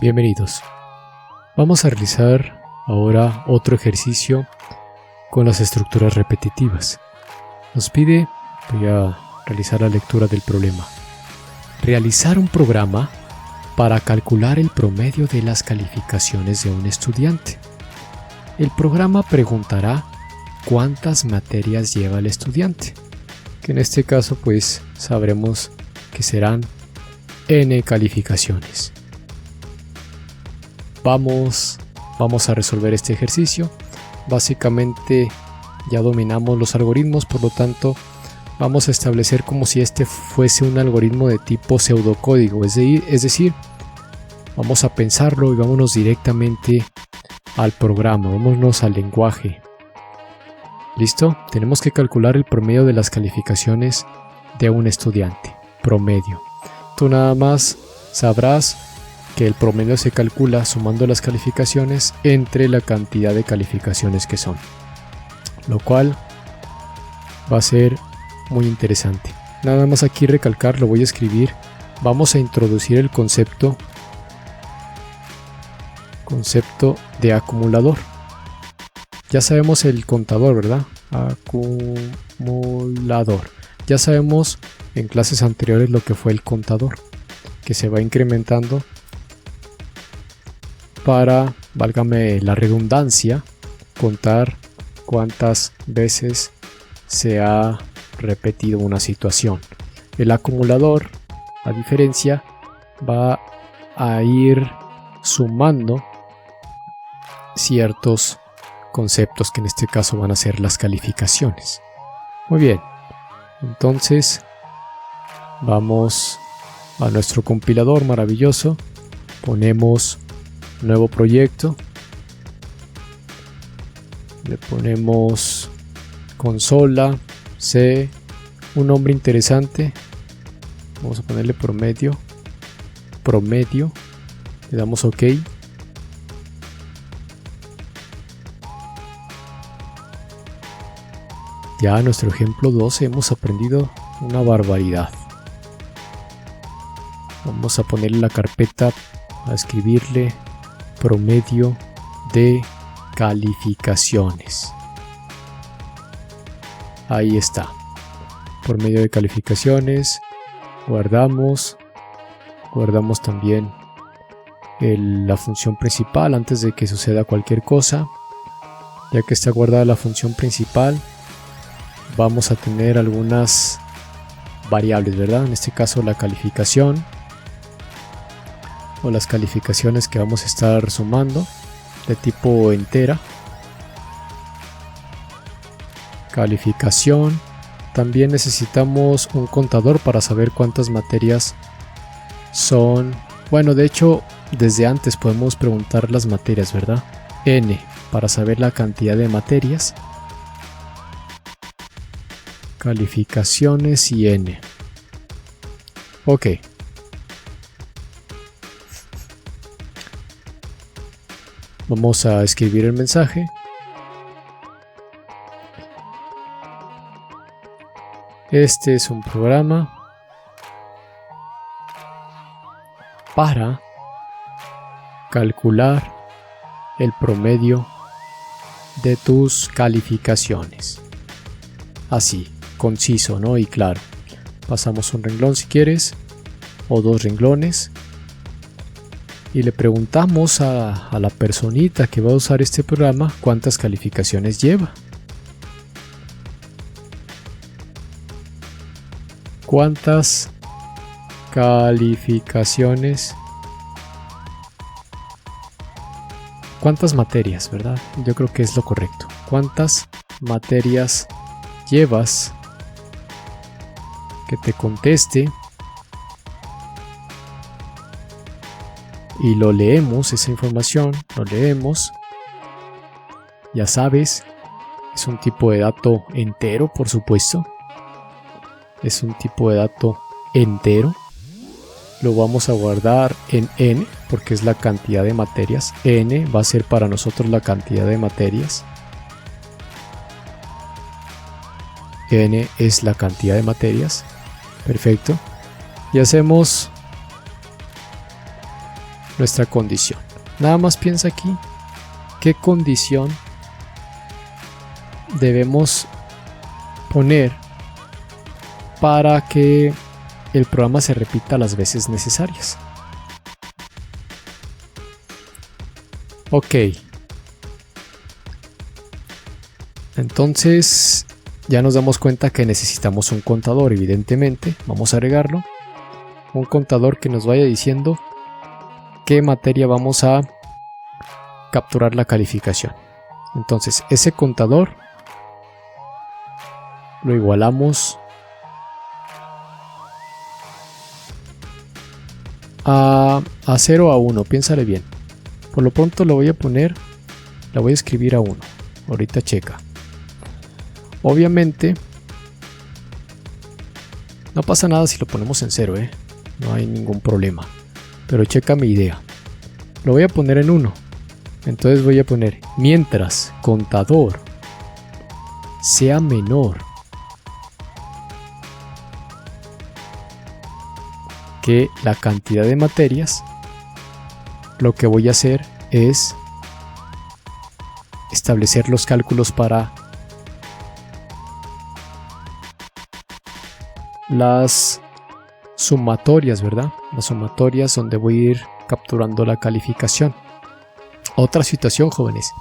Bienvenidos. Vamos a realizar ahora otro ejercicio con las estructuras repetitivas. Nos pide, voy a realizar la lectura del problema. Realizar un programa para calcular el promedio de las calificaciones de un estudiante. El programa preguntará cuántas materias lleva el estudiante, que en este caso pues sabremos que serán n calificaciones. Vamos a resolver este ejercicio. Básicamente ya dominamos los algoritmos, por lo tanto vamos a establecer como si este fuese un algoritmo de tipo pseudocódigo, es decir, vamos a pensarlo y vámonos directamente al programa, vámonos al lenguaje. ¿Listo? Tenemos que calcular el promedio de las calificaciones de un estudiante. Promedio. Tú nada más sabrás que el promedio se calcula sumando las calificaciones entre la cantidad de calificaciones que son, lo cual va a ser muy interesante. Nada más aquí recalcar, lo voy a escribir. Vamos a introducir el concepto de acumulador. Ya sabemos el contador, ¿verdad? Acumulador. Ya sabemos en clases anteriores lo que fue el contador, que se va incrementando para, válgame la redundancia, contar cuántas veces se ha repetido una situación. El acumulador, a diferencia, va a ir sumando ciertos conceptos que en este caso van a ser las calificaciones. Muy bien, entonces vamos a nuestro compilador maravilloso, ponemos nuevo proyecto, le ponemos consola, C, un nombre interesante, vamos a ponerle promedio, le damos OK. Ya en nuestro ejemplo 12 hemos aprendido una barbaridad. Vamos a ponerle la carpeta, a escribirle promedio de calificaciones. Ahí está. Promedio de calificaciones. Guardamos también la función principal antes de que suceda cualquier cosa. Ya que está guardada la función principal, vamos a tener algunas variables, ¿verdad? En este caso la calificación o las calificaciones que vamos a estar sumando de tipo entera. Calificación. También necesitamos un contador para saber cuántas materias son. Bueno, de hecho desde antes podemos preguntar las materias, ¿verdad? N para saber la cantidad de materias. Calificaciones y N. Ok. Vamos a escribir el mensaje. Este es un programa para calcular el promedio de tus calificaciones. Así, conciso, ¿no? Y claro. Pasamos un renglón si quieres, o dos renglones. Y le preguntamos a la personita que va a usar este programa cuántas calificaciones lleva. ¿Cuántas calificaciones? ¿Cuántas materias, verdad? Yo creo que es lo correcto. ¿Cuántas materias llevas? Que te conteste. Y lo leemos, esa información, lo leemos. Ya sabes, es un tipo de dato entero, por supuesto. Es un tipo de dato entero. Lo vamos a guardar en n, porque es la cantidad de materias. N va a ser para nosotros la cantidad de materias. N es la cantidad de materias. Perfecto. Y hacemos nuestra condición. Nada más piensa aquí qué condición debemos poner para que el programa se repita las veces necesarias. Ok. Entonces ya nos damos cuenta que necesitamos un contador, evidentemente. Vamos a agregarlo. Un contador que nos vaya diciendo qué materia vamos a capturar la calificación. Entonces ese contador lo igualamos a 0 o a 1, piénsale bien. Por lo pronto lo voy a poner, la voy a escribir a 1. Ahorita checa. Obviamente no pasa nada si lo ponemos en 0, no hay ningún problema. Pero checa mi idea. Lo voy a poner en 1. Entonces voy a poner mientras contador sea menor que la cantidad de materias, lo que voy a hacer es establecer los cálculos para las sumatorias, ¿verdad? Las sumatorias donde voy a ir capturando la calificación. Otra situación, jóvenes.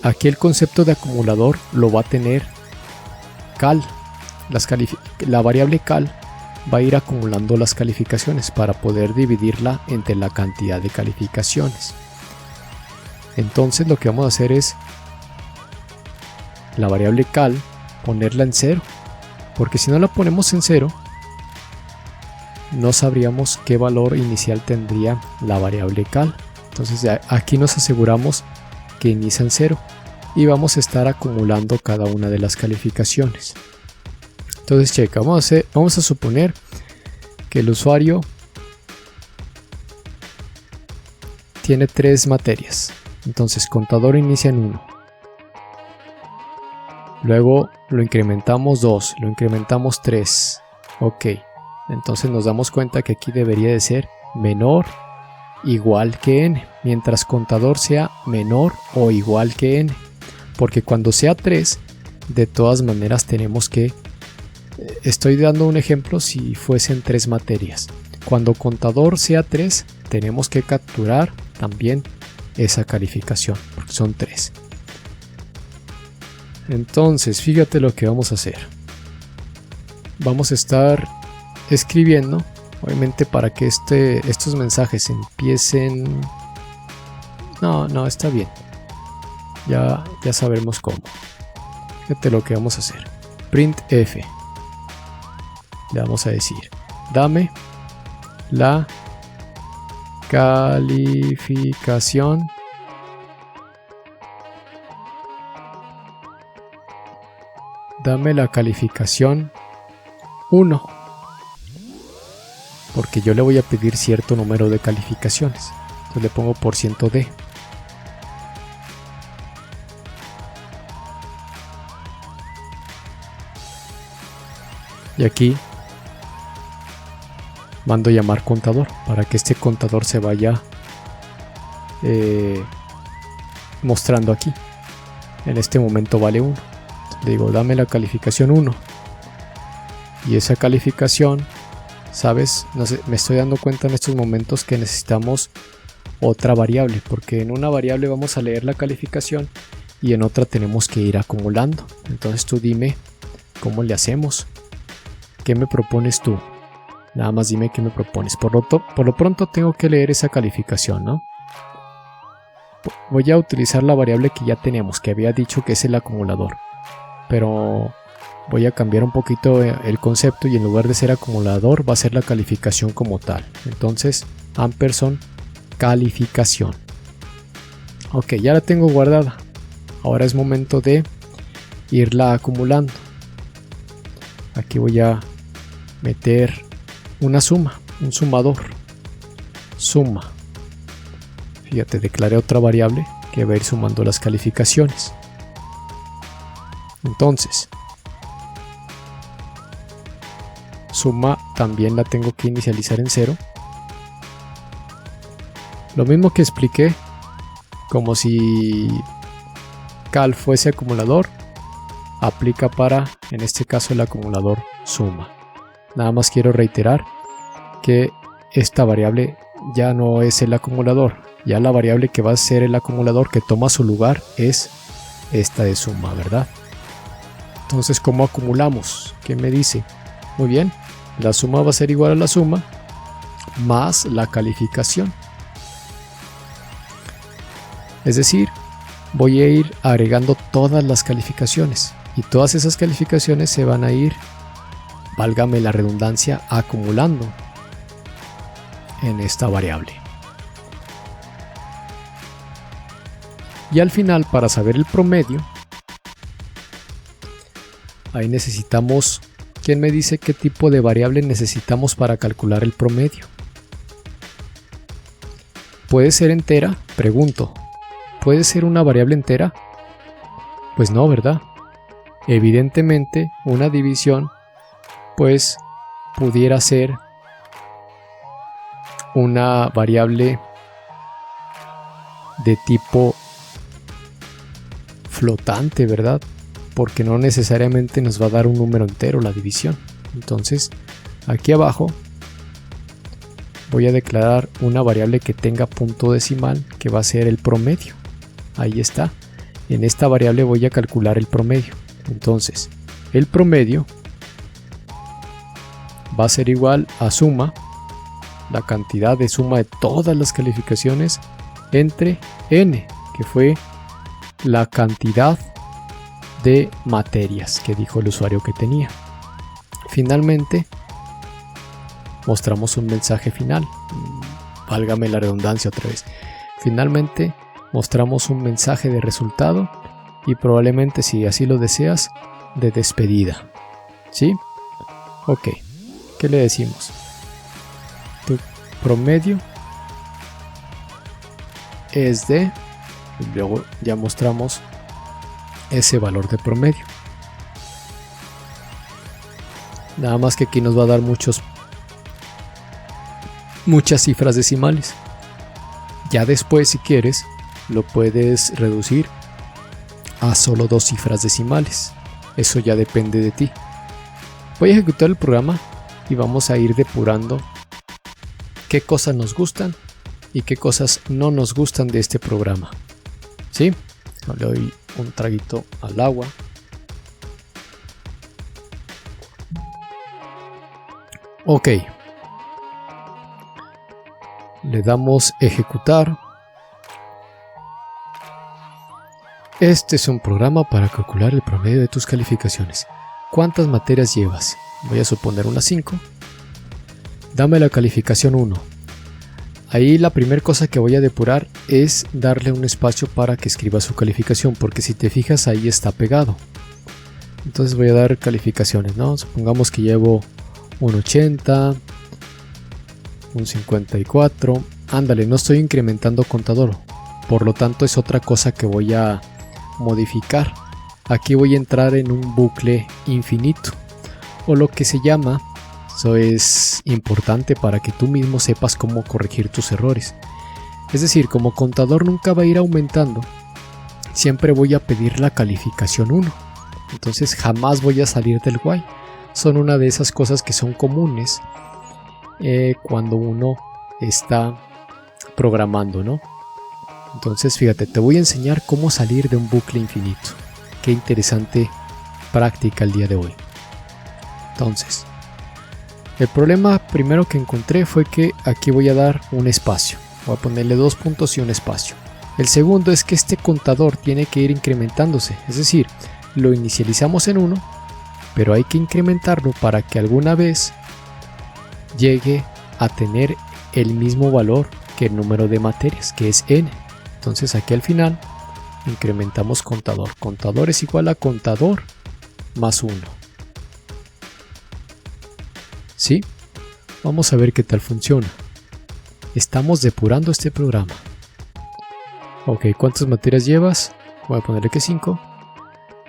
Aquí el concepto de acumulador lo va a tener cal. La variable cal va a ir acumulando las calificaciones para poder dividirla entre la cantidad de calificaciones. Entonces lo que vamos a hacer es la variable cal ponerla en 0, porque si no la ponemos en 0 no sabríamos qué valor inicial tendría la variable cal. Entonces aquí nos aseguramos que inicia en 0 y vamos a estar acumulando cada una de las calificaciones. Entonces checa, vamos a suponer que el usuario tiene 3 materias. Entonces contador inicia en 1. Luego lo incrementamos 2, lo incrementamos 3. Ok, entonces nos damos cuenta que aquí debería de ser menor igual que n, mientras contador sea menor o igual que n. Porque cuando sea 3, de todas maneras tenemos que... Estoy dando un ejemplo si fuesen 3 materias. Cuando contador sea 3, tenemos que capturar también esa calificación, porque son 3. Entonces, fíjate lo que vamos a hacer. Vamos a estar escribiendo, obviamente para que estos mensajes empiecen... No, está bien. Ya sabremos cómo. Fíjate lo que vamos a hacer. Printf. Le vamos a decir, dame la calificación dame la calificación 1, porque yo le voy a pedir cierto número de calificaciones. Entonces le pongo %d. Y aquí mando llamar contador para que este contador se vaya mostrando aquí. En este momento vale 1. Le digo, dame la calificación 1. Y esa calificación, ¿sabes? No sé, me estoy dando cuenta en estos momentos que necesitamos otra variable, porque en una variable vamos a leer la calificación y en otra tenemos que ir acumulando. Entonces tú dime cómo le hacemos. ¿Qué me propones tú? Nada más dime qué me propones. Por lo pronto tengo que leer esa calificación, ¿no? Voy a utilizar la variable que ya tenemos, que había dicho que es el acumulador. Pero voy a cambiar un poquito el concepto y en lugar de ser acumulador va a ser la calificación como tal. Entonces, ampersand calificación. Ok, ya la tengo guardada. Ahora es momento de irla acumulando. Aquí voy a meter una suma, un sumador. Suma. Fíjate, declaré otra variable que va a ir sumando las calificaciones. Entonces, suma también la tengo que inicializar en 0. Lo mismo que expliqué, como si cal fuese acumulador, aplica para, en este caso, el acumulador suma. Nada más quiero reiterar que esta variable ya no es el acumulador. Ya la variable que va a ser el acumulador, que toma su lugar, es esta de suma, ¿verdad? Entonces, ¿cómo acumulamos? ¿Qué me dice? Muy bien, la suma va a ser igual a la suma más la calificación. Es decir, voy a ir agregando todas las calificaciones y todas esas calificaciones se van a ir, válgame la redundancia, acumulando en esta variable. Y al final, para saber el promedio, ahí necesitamos, ¿quién me dice qué tipo de variable necesitamos para calcular el promedio? ¿Puede ser entera? Pregunto. ¿Puede ser una variable entera? Pues no, ¿verdad? Evidentemente, una división, pues, pudiera ser una variable de tipo flotante, ¿verdad? Porque no necesariamente nos va a dar un número entero la división. Entonces, aquí abajo voy a declarar una variable que tenga punto decimal, que va a ser el promedio. Ahí está. En esta variable voy a calcular el promedio. Entonces, el promedio va a ser igual a suma, la cantidad de suma de todas las calificaciones, entre n, que fue la cantidad de materias que dijo el usuario que tenía. Finalmente, mostramos un mensaje final. Válgame la redundancia otra vez. Finalmente, mostramos un mensaje de resultado y probablemente, si así lo deseas, de despedida. ¿Sí? Ok. ¿Qué le decimos? Tu promedio es de... y luego ya mostramos ese valor de promedio. Nada más que aquí nos va a dar muchas cifras decimales. Ya después, si quieres, lo puedes reducir a solo 2 cifras decimales. Eso ya depende de ti. Voy a ejecutar el programa y vamos a ir depurando qué cosas nos gustan y qué cosas no nos gustan de este programa. ¿Sí? Le doy un traguito al agua. Ok. Le damos ejecutar. Este es un programa para calcular el promedio de tus calificaciones. ¿Cuántas materias llevas? Voy a suponer unas 5. Dame la calificación 1. Ahí la primera cosa que voy a depurar es darle un espacio para que escriba su calificación, porque si te fijas ahí está pegado. Entonces voy a dar calificaciones, ¿no? Supongamos que llevo un 80, un 54. Ándale, no estoy incrementando contador, por lo tanto es otra cosa que voy a modificar. Aquí voy a entrar en un bucle infinito, o lo que se llama, eso es importante para que tú mismo sepas cómo corregir tus errores. Es decir, como contador nunca va a ir aumentando, siempre voy a pedir la calificación 1. Entonces jamás voy a salir del while. Son una de esas cosas que son comunes cuando uno está programando, ¿no? Entonces fíjate, te voy a enseñar cómo salir de un bucle infinito. Qué interesante práctica el día de hoy. Entonces, el problema primero que encontré fue que aquí voy a dar un espacio. Voy a ponerle 2 puntos y un espacio. El segundo es que este contador tiene que ir incrementándose. Es decir, lo inicializamos en 1, pero hay que incrementarlo para que alguna vez llegue a tener el mismo valor que el número de materias, que es n. Entonces aquí al final incrementamos contador. Contador es igual a contador más 1. ¿Sí? Vamos a ver qué tal funciona. Estamos depurando este programa. Ok, ¿cuántas materias llevas? Voy a ponerle que 5.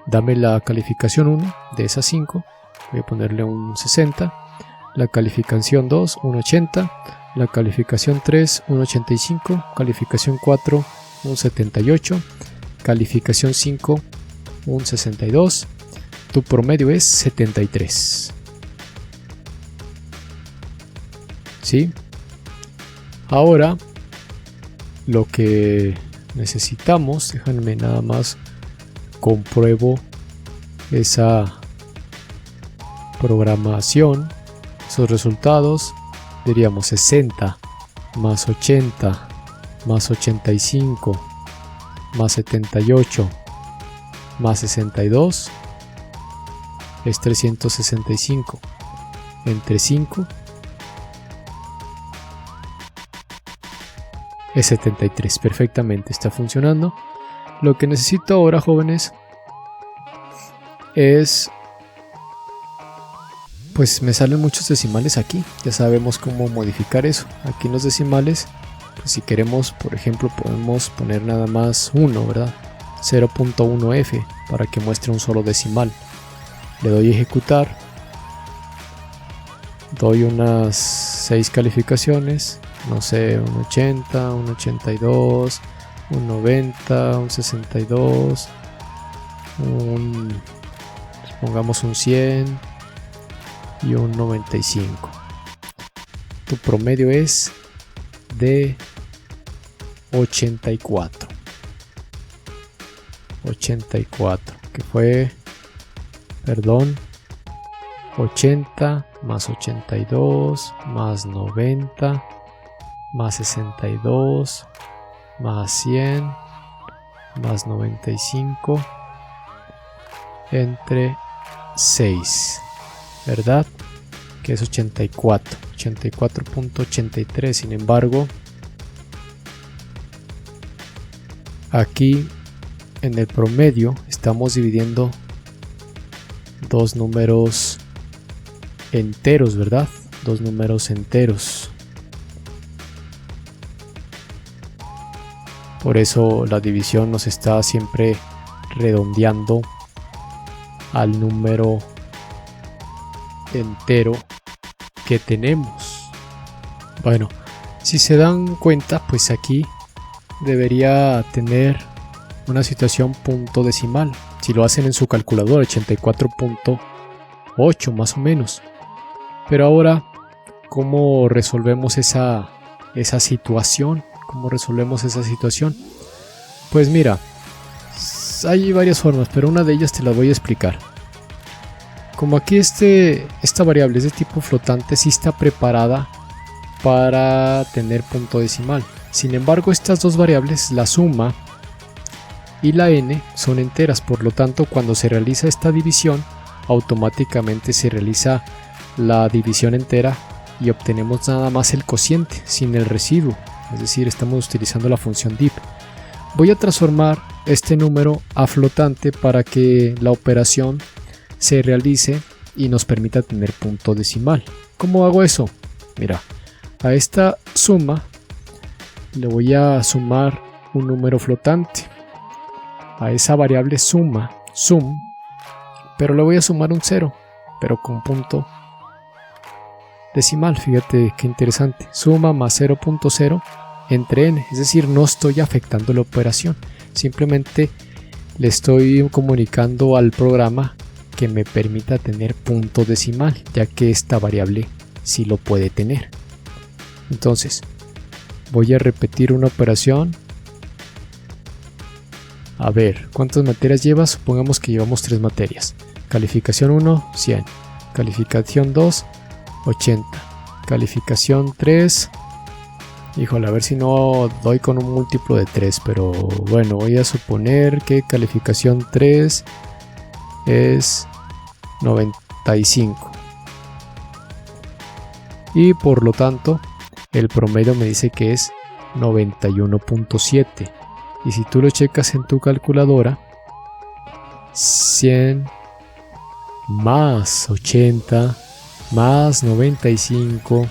Dame la calificación 1 de esas 5. Voy a ponerle un 60. la calificación 2, 1.80, la calificación 3, 1.85, calificación 4, 1.78, calificación 5, 1.62, tu promedio es 73. ¿Sí? Ahora lo que necesitamos, déjenme nada más compruebo esa programación, esos resultados. Diríamos 60 más 80 más 85 más 78 más 62 es 365 entre 5 es 73. Perfectamente, está funcionando. Lo que necesito ahora, jóvenes, es, pues me salen muchos decimales aquí. Ya sabemos cómo modificar eso. Aquí en los decimales, pues si queremos, por ejemplo, podemos poner nada más 1, ¿verdad? 0.1f para que muestre un solo decimal. Le doy a ejecutar. Doy unas 6 calificaciones. No sé, un 80, un 82, un 90, un 62, pongamos un 100 y un 95. Tu promedio es de 84. 84, que fue, perdón, 80 más 82 más 90 más 62 más 100 más 95 entre 6, ¿verdad? Que es 84, 84.83. Sin embargo, aquí en el promedio estamos dividiendo dos números enteros, ¿verdad? Dos números enteros. Por eso la división nos está siempre redondeando al número entero que tenemos. Bueno, si se dan cuenta, pues aquí debería tener una situación punto decimal. Si lo hacen en su calculadora, 84.8 más o menos. Pero ahora, ¿cómo resolvemos esa situación? ¿Cómo resolvemos esa situación? Pues mira, hay varias formas, pero una de ellas te la voy a explicar. Como aquí esta variable es de tipo flotante, sí está preparada para tener punto decimal. Sin embargo, estas dos variables, la suma y la n, son enteras. Por lo tanto, cuando se realiza esta división, automáticamente se realiza la división entera y obtenemos nada más el cociente sin el residuo. Es decir, estamos utilizando la función div. Voy a transformar este número a flotante para que la operación se realice y nos permita tener punto decimal. ¿Cómo hago eso? Mira, a esta suma le voy a sumar un número flotante. A esa variable sum, pero le voy a sumar un 0, pero con punto decimal. Fíjate qué interesante. Suma más 0.0 entre n, es decir, no estoy afectando la operación, simplemente le estoy comunicando al programa que me permita tener punto decimal, ya que esta variable sí lo puede tener. Entonces voy a repetir una operación. A ver, ¿cuántas materias llevas? Supongamos que llevamos 3 materias. Calificación 1, 100. Calificación 2, 80. Calificación 3, híjole, a ver si no doy con un múltiplo de 3, pero bueno, voy a suponer que calificación 3 es 95. Y por lo tanto, el promedio me dice que es 91.7. Y si tú lo checas en tu calculadora, 100 más 80 más 95,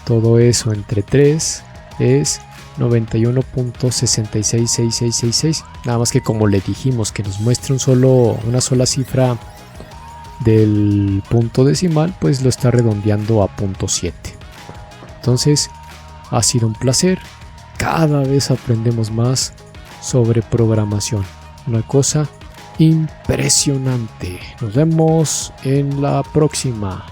todo eso entre 3 es 91.666666. Nada más que como le dijimos que nos muestre una sola cifra del punto decimal, pues lo está redondeando a 0.7. Entonces ha sido un placer. Cada vez aprendemos más sobre programación. Una cosa impresionante. Nos vemos en la próxima.